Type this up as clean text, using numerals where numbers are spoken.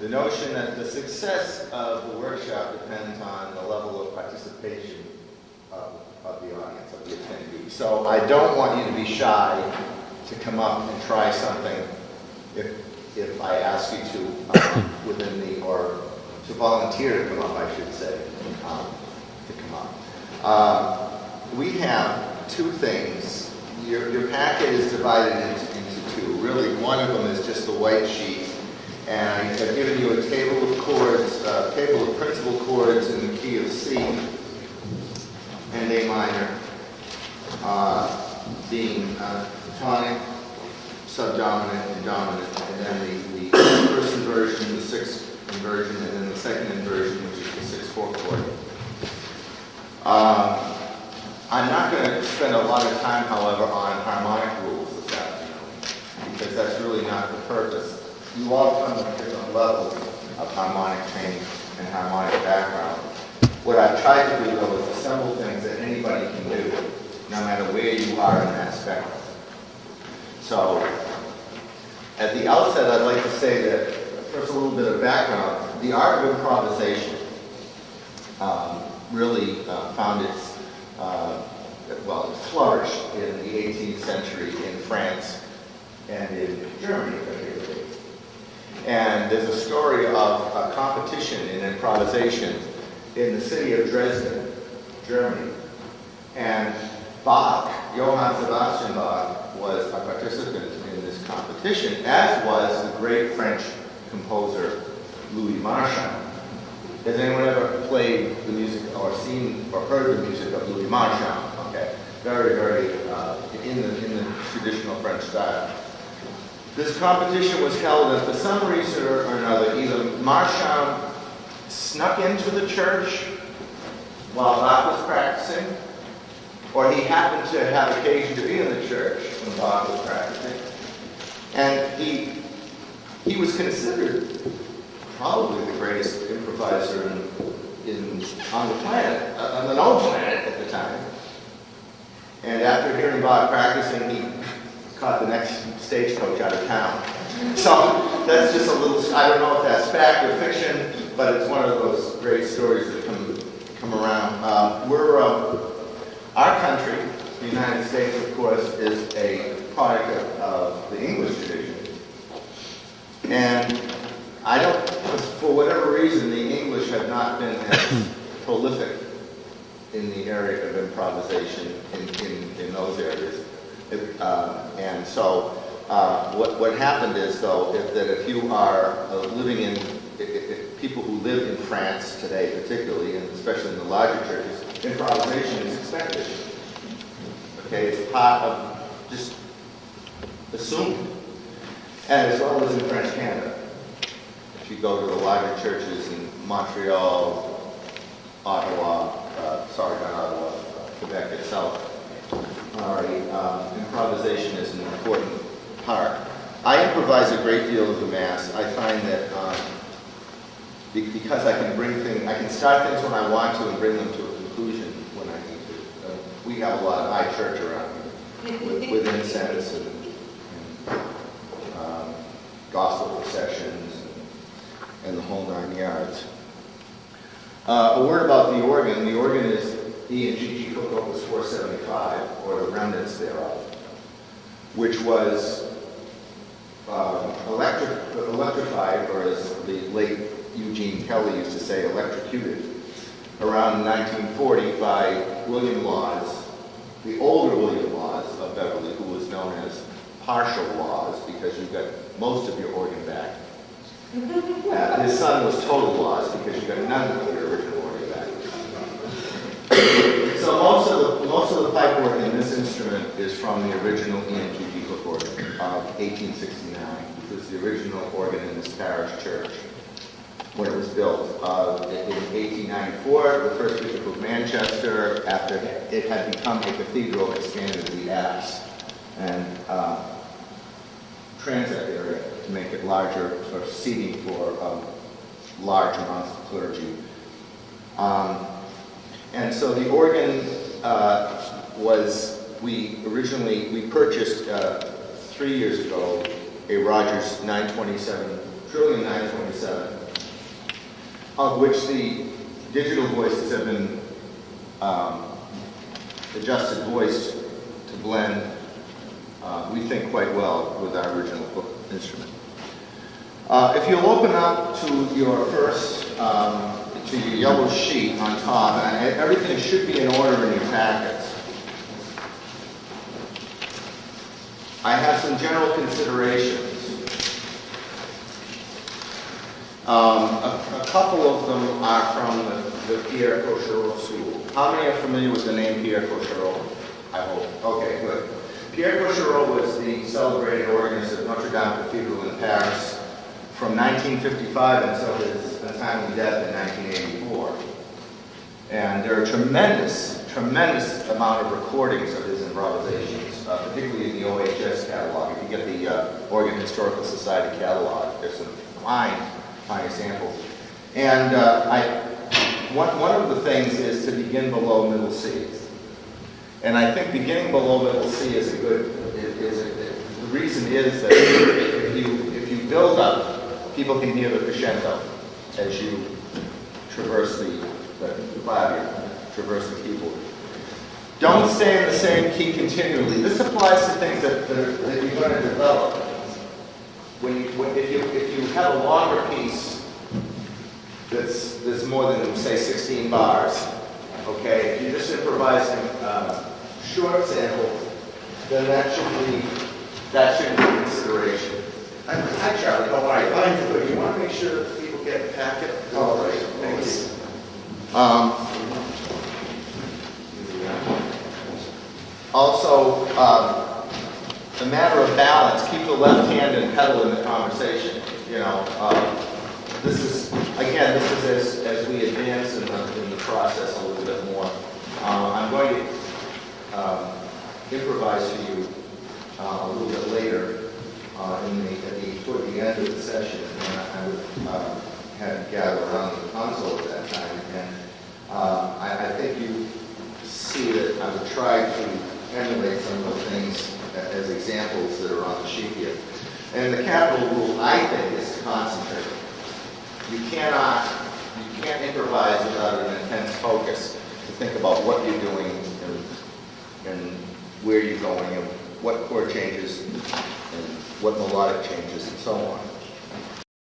the notion that the success of the workshop depends on the level of participation of the audience, of the attendee. So I don't want you to be shy to come up and try something if I ask you to or to volunteer to come up, I should say, to come up. We have two things. Your packet is divided into two. Really, one of them is just the white sheet. And I've given you a table of chords, a table of principal chords in the key of C and A minor, being tonic, subdominant, and dominant, and then the first inversion, the sixth inversion, and then the second inversion, which is the 6/4 chord. I'm not going to spend a lot of time, however, on harmonic rules this afternoon, because that's really not the purpose. You all come with different levels of harmonic training and harmonic background. What I've tried to do, though, is assemble things that anybody can do, no matter where you are in that spectrum. So, at the outset, I'd like to say that, first a little bit of background. The art of improvisation really found its, it flourished in the 18th century in France and in Germany, particularly. And there's a story of a competition in improvisation in the city of Dresden, Germany. And Bach, Johann Sebastian Bach, was a participant in this competition, as was the great French composer Louis Marchand. Has anyone ever played the music or seen or heard the music of Louis Marchand? Okay, very, very in the traditional French style. This competition was held, and for some reason or another, either Marchand snuck into the church while Bach was practicing, or he happened to have occasion to be in the church when Bach was practicing. And he was considered probably the greatest improviser on the planet, on the known planet at the time. And after hearing Bach practicing, he caught the next stagecoach out of town. So that's just a little, I don't know if that's fact or fiction, but it's one of those great stories that come around. Our country, the United States, of course, is a product of the English tradition. And for whatever reason, the English have not been as prolific in the area of improvisation in those areas. And so what happened is, though, that if you are living in, people who live in France today particularly, and especially in the larger churches, improvisation is expected. Okay, it's part of just assumed. And as well as in French Canada. If you go to the larger churches in Montreal, Ottawa, Quebec itself, improvisation is an important part. I improvise a great deal of the Mass. I find that because I can start things when I want to and bring them to a conclusion when I need to. We have a lot of high church around here with incense and gospel processions and the whole 9 yards. A word about the organ. The organ is E&G Cook Opus 475, or the remnants thereof, which was electrified, or as the late Eugene Kelly used to say, electrocuted, around 1940 by William Laws, the older William Laws of Beverly, who was known as partial Laws, because you got most of your organ back. His son was total Laws, because you got none of your original organ back. So most of the pipe work in this instrument is from the original E&G Cook organ of 1869, which was the original organ in this parish church when it was built. In 1894, the first Bishop of Manchester, after it had become a cathedral, expanded the apse and transept area to make it larger for seating for large amounts of clergy. And so the organ we purchased 3 years ago a Rogers 927 927, of which the digital voices have been adjusted voiced to blend, we think, quite well with our original book instrument. If you'll open up to your first, to your yellow sheet on top, and everything should be in order in your packets. I have some general considerations. A couple of them are from the Pierre Cochereau school. How many are familiar with the name Pierre Cochereau? I hope. Okay, good. Pierre Cochereau was the celebrated organist at Notre Dame Cathedral in Paris from 1955 until his untimely death in 1984. And there are tremendous amount of recordings of his improvisations, particularly in the OHS catalog. If you get the Oregon Historical Society catalog, there's some fine examples. And one of the things is to begin below middle C. And I think beginning below middle C is a good, the reason is that if you build up, people can hear the crescendo as you traverse the clavier, traverse the keyboard. Don't stay in the same key continually. This applies to things that you're going to develop. If you have a longer piece that's more than, say, 16 bars, okay, if you're just improvising short samples, then that should be a consideration. Hi, Charlie. How are you? Fine, good. You want to make sure that people get a packet? All right. Thanks. Also, a matter of balance. Keep the left hand and pedal in the conversation. You know, this is as we advance in the process a little bit more. I'm going to improvise for you a little bit later toward the end of the session, and I would have you gather around the console at that time. And I think you see that I would try to emulate some of the things as examples that are on the sheet here. And the capital rule, I think, is to concentrate. You can't improvise without an intense focus to think about what you're doing and where you're going and what chord changes and what melodic changes and so on.